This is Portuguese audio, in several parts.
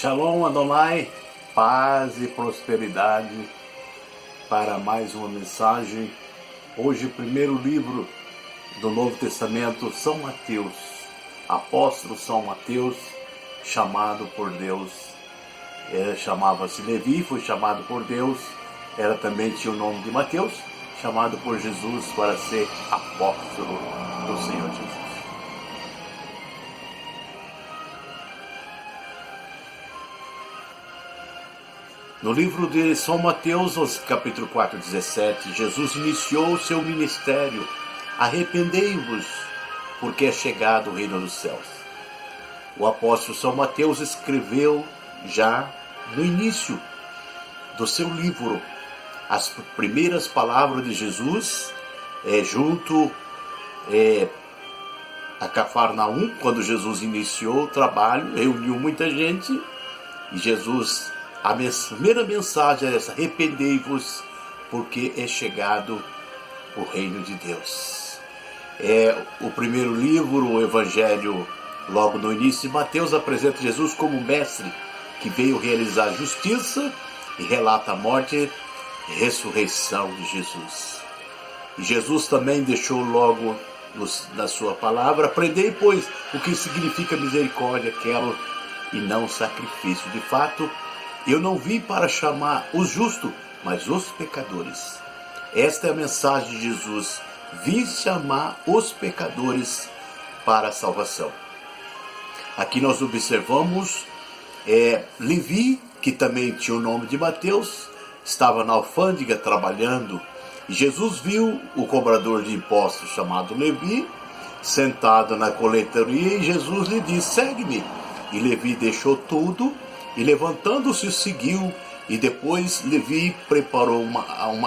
Shalom Adonai, paz e prosperidade para mais uma mensagem. Hoje, o primeiro livro do Novo Testamento, São Mateus, apóstolo São Mateus, chamado por Deus. Chamava-se Levi, foi chamado por Deus, também tinha o nome de Mateus, chamado por Jesus para ser apóstolo do Senhor Jesus. No livro de São Mateus, capítulo 4, 17, Jesus iniciou o seu ministério. Arrependei-vos, porque é chegado o reino dos céus. O apóstolo São Mateus escreveu já no início do seu livro as primeiras palavras de Jesus, junto a Cafarnaum, quando Jesus iniciou o trabalho, reuniu muita gente, e Jesus... A primeira mensagem é essa: arrependei-vos, porque é chegado o reino de Deus. O primeiro livro, o Evangelho, logo no início de Mateus, apresenta Jesus como mestre que veio realizar justiça e relata a morte e ressurreição de Jesus. E Jesus também deixou logo na sua palavra: aprendei, pois, o que significa misericórdia, quero e não sacrifício. De fato, eu não vim para chamar os justos, mas os pecadores. Esta é a mensagem de Jesus: vim chamar os pecadores para a salvação. Aqui nós observamos Levi, que também tinha o nome de Mateus, estava na alfândega trabalhando, e Jesus viu o cobrador de impostos chamado Levi sentado na coletoria, e Jesus lhe disse: segue-me. E Levi deixou tudo e, levantando-se, seguiu. E depois Levi preparou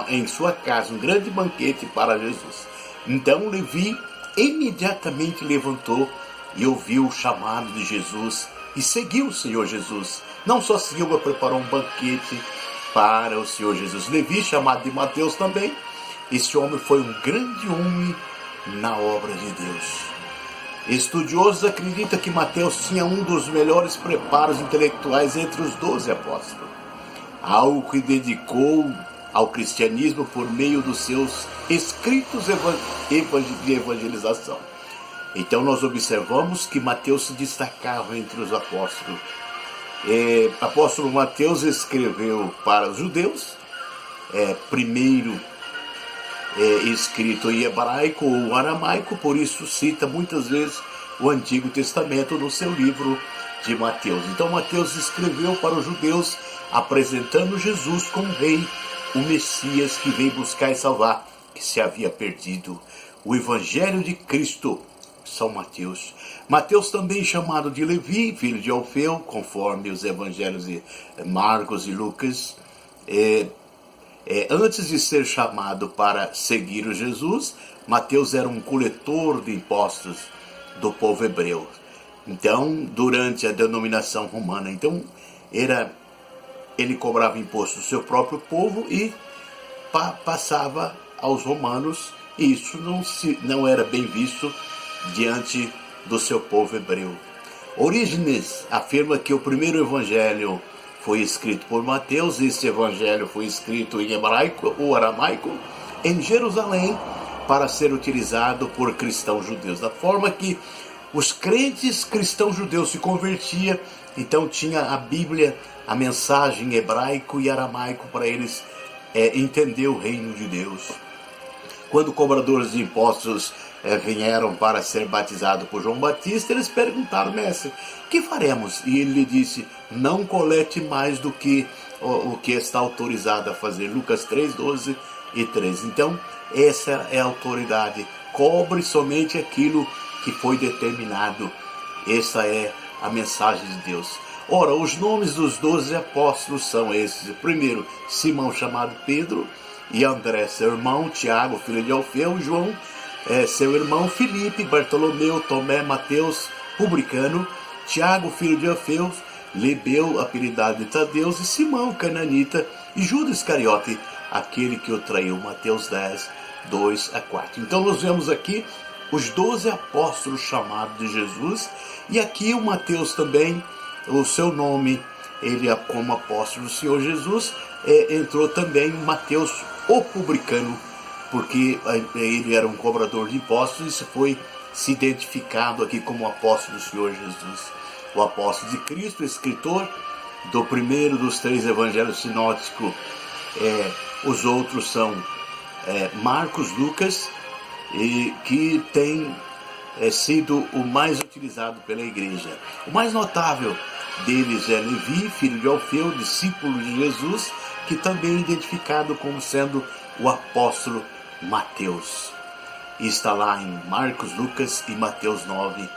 em sua casa um grande banquete para Jesus. Então Levi imediatamente levantou e ouviu o chamado de Jesus e seguiu o Senhor Jesus. Não só seguiu, mas preparou um banquete para o Senhor Jesus. Levi, chamado de Mateus também, esse homem foi um grande homem na obra de Deus. Estudiosos acreditam que Mateus tinha um dos melhores preparos intelectuais entre os 12 apóstolos, algo que dedicou ao cristianismo por meio dos seus escritos de evangelização. Então nós observamos que Mateus se destacava entre os apóstolos. Apóstolo Mateus escreveu para os judeus, primeiro escrito em hebraico ou aramaico, por isso cita muitas vezes o Antigo Testamento no seu livro de Mateus. Então Mateus escreveu para os judeus, apresentando Jesus como rei, o Messias que veio buscar e salvar, que se havia perdido. O Evangelho de Cristo, São Mateus. Mateus também chamado de Levi, filho de Alfeu, conforme os evangelhos de Marcos e Lucas. Antes de ser chamado para seguir o Jesus, Mateus era um coletor de impostos do povo hebreu. Então, durante a denominação romana, ele cobrava imposto do seu próprio povo e passava aos romanos, e isso não era bem visto diante do seu povo hebreu. Orígenes afirma que o primeiro evangelho foi escrito por Mateus. Este evangelho foi escrito em hebraico ou aramaico em Jerusalém para ser utilizado por cristãos judeus. Da forma que os crentes cristãos judeus se convertiam, então tinha a Bíblia, a mensagem em hebraico e aramaico para eles entender o reino de Deus. Quando cobradores de impostos vieram para ser batizados por João Batista, eles perguntaram: mestre, que faremos? E ele lhe disse: não colete mais do que o que está autorizado a fazer. Lucas 3, 12 e 13. Então, essa é a autoridade. Cobre somente aquilo que foi determinado. Essa é a mensagem de Deus. Ora, os nomes dos 12 apóstolos são esses. Primeiro, Simão, chamado Pedro, e André, seu irmão, Tiago, filho de Alfeu, João, seu irmão, Filipe, Bartolomeu, Tomé, Mateus, publicano, Tiago, filho de Alfeu, Lebeu, apelidado de Tadeus, e Simão, cananita, e Judas Iscariote, aquele que o traiu. Mateus 10, 2 a 4. Então nós vemos aqui os 12 apóstolos chamados de Jesus, e aqui o Mateus também, o seu nome ele, como apóstolo do Senhor Jesus, entrou também Mateus, o publicano, porque ele era um cobrador de impostos e foi se identificado aqui como apóstolo do Senhor Jesus. O apóstolo de Cristo, escritor do primeiro dos 3 evangelhos sinóticos. Os outros são Marcos, Lucas, que tem sido o mais utilizado pela igreja. O mais notável deles é Levi, filho de Alfeu, discípulo de Jesus, que também é identificado como sendo o apóstolo Mateus. E está lá em Marcos, Lucas e Mateus 9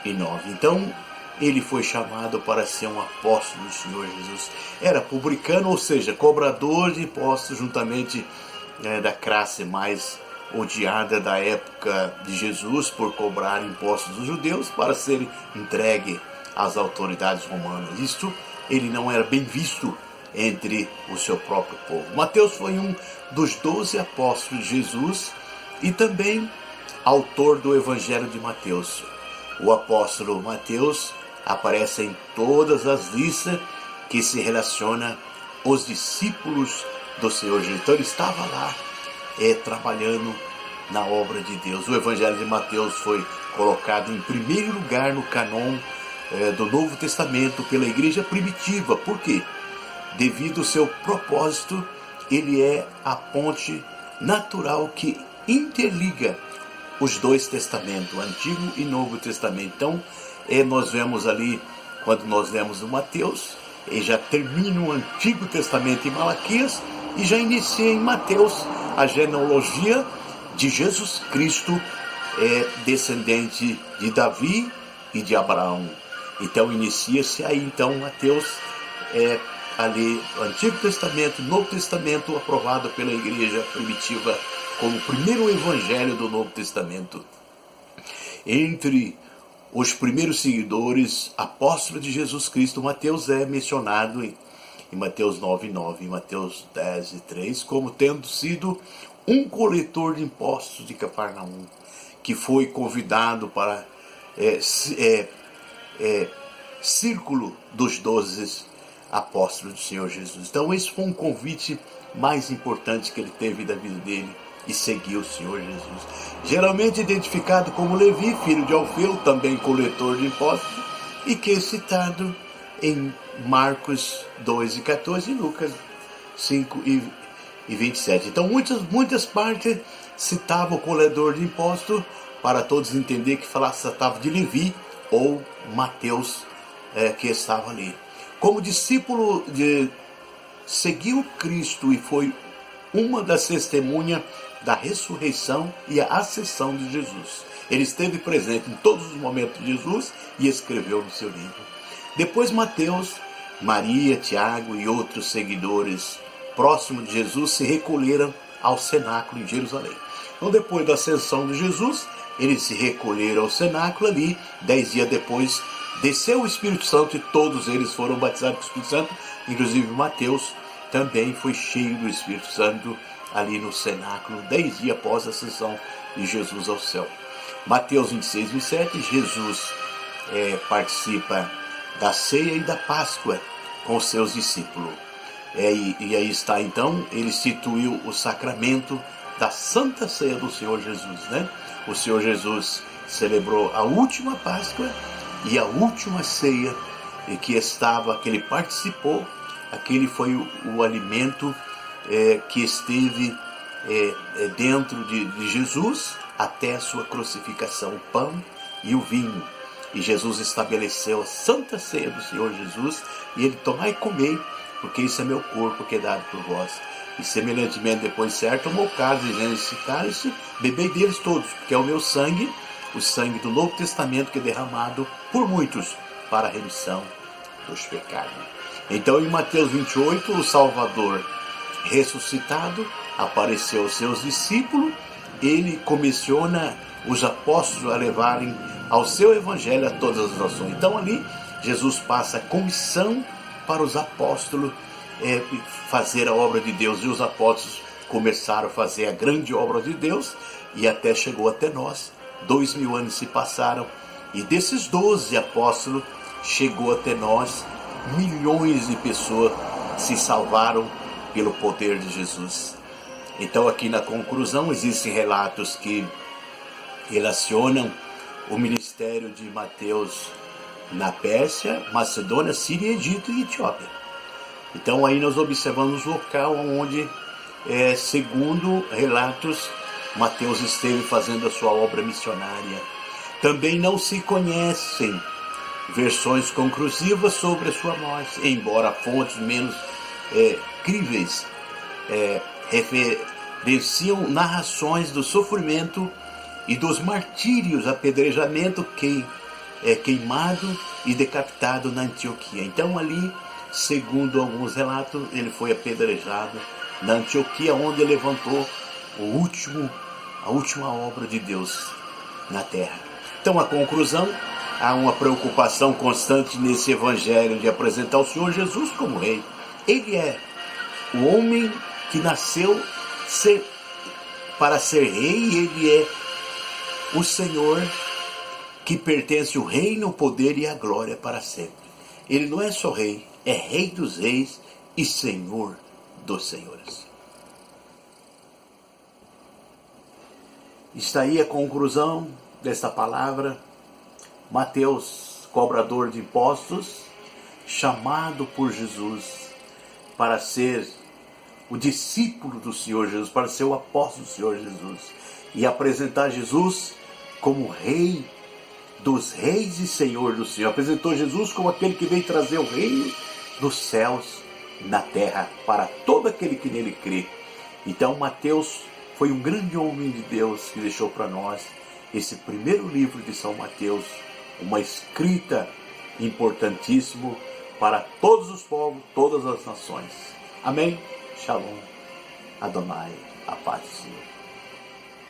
e 9. Então, ele foi chamado para ser um apóstolo do Senhor Jesus. Era publicano, ou seja, cobrador de impostos, juntamente da classe mais odiada da época de Jesus, por cobrar impostos dos judeus para ser entregue às autoridades romanas. Isto, ele não era bem visto entre o seu próprio povo. Mateus foi um dos 12 apóstolos de Jesus e também autor do Evangelho de Mateus. O apóstolo Mateus aparece em todas as listas que se relaciona aos discípulos do Senhor Jesus. Então ele estava lá trabalhando na obra de Deus. O Evangelho de Mateus foi colocado em primeiro lugar no canon do Novo Testamento pela igreja primitiva. Por quê? Devido ao seu propósito, ele é a ponte natural que interliga os 2 testamentos, o Antigo e Novo Testamento. Então, nós vemos ali, quando nós lemos o Mateus, ele já termina o Antigo Testamento em Malaquias e já inicia em Mateus a genealogia de Jesus Cristo, descendente de Davi e de Abraão. Então inicia-se aí então Mateus, ali o Antigo Testamento, Novo Testamento, aprovado pela igreja primitiva como o primeiro evangelho do Novo Testamento. Entre os primeiros seguidores, apóstolos de Jesus Cristo, Mateus é mencionado em Mateus 9:9, em Mateus 10:3, como tendo sido um coletor de impostos de Cafarnaum, que foi convidado para círculo dos 12 apóstolos do Senhor Jesus. Então esse foi um convite mais importante que ele teve da vida dele, e seguiu o Senhor Jesus. Geralmente identificado como Levi, filho de Alfeu, também coletor de impostos, e que é citado em Marcos 2:14 e Lucas 5:27. Então muitas partes citavam o coletor de impostos para todos entender que tratava de Levi ou Mateus, que estava ali. Como discípulo seguiu Cristo e foi uma das testemunhas da ressurreição e a ascensão de Jesus. Ele esteve presente em todos os momentos de Jesus e escreveu no seu livro. Depois Mateus, Maria, Tiago e outros seguidores próximos de Jesus se recolheram ao cenáculo em Jerusalém. Então, depois da ascensão de Jesus, eles se recolheram ao cenáculo ali. 10 dias depois, desceu o Espírito Santo e todos eles foram batizados com o Espírito Santo. Inclusive Mateus também foi cheio do Espírito Santo ali no cenáculo, 10 dias após a ascensão de Jesus ao céu. Mateus 26:27, Jesus participa da ceia e da Páscoa com seus discípulos. E aí está então, ele instituiu o sacramento da Santa Ceia do Senhor Jesus, né? O Senhor Jesus celebrou a última Páscoa e a última ceia que ele participou. Aquele foi o alimento que esteve dentro de Jesus até a sua crucificação, o pão e o vinho. E Jesus estabeleceu a Santa Ceia do Senhor Jesus, e ele: tomai e comei, porque isso é meu corpo que é dado por vós. E semelhantemente depois tomou o cálice, dizendo: esse cálice, bebei deles todos, porque é o meu sangue, o sangue do Novo Testamento, que é derramado por muitos para a remissão dos pecados. Então, em Mateus 28, o Salvador ressuscitado apareceu aos seus discípulos. Ele comissiona os apóstolos a levarem ao seu evangelho a todas as nações. Então ali Jesus passa a comissão para os apóstolos fazer a obra de Deus, e os apóstolos começaram a fazer a grande obra de Deus, e até chegou até nós. 2000 anos se passaram, e desses 12 apóstolos chegou até nós milhões de pessoas se salvaram pelo poder de Jesus. Então aqui na conclusão existem relatos que relacionam o ministério de Mateus na Pérsia, Macedônia, Síria, Egito e Etiópia. Então aí nós observamos o local onde, segundo relatos, Mateus esteve fazendo a sua obra missionária. Também não se conhecem versões conclusivas sobre a sua morte, embora fontes menos críveis referenciam narrações do sofrimento e dos martírios, apedrejamento, queimado e decapitado na Antioquia. Então ali, segundo alguns relatos, ele foi apedrejado na Antioquia, onde ele levantou a última obra de Deus na terra. Então a conclusão, há uma preocupação constante nesse evangelho de apresentar o Senhor Jesus como rei. Ele é o homem que nasceu para ser rei, e ele é o Senhor que pertence o reino, o poder e a glória para sempre. Ele não é só rei, é rei dos reis e senhor dos senhores. Está aí a conclusão desta palavra. Mateus, cobrador de impostos, chamado por Jesus para ser o discípulo do Senhor Jesus, para ser o apóstolo do Senhor Jesus e apresentar Jesus como rei dos reis e senhor do Senhor. Apresentou Jesus como aquele que veio trazer o reino dos céus na terra para todo aquele que nele crê. Então Mateus foi um grande homem de Deus que deixou para nós esse primeiro livro de São Mateus, uma escrita importantíssima para todos os povos, todas as nações. Amém? Shalom. Adonai, a paz do Senhor.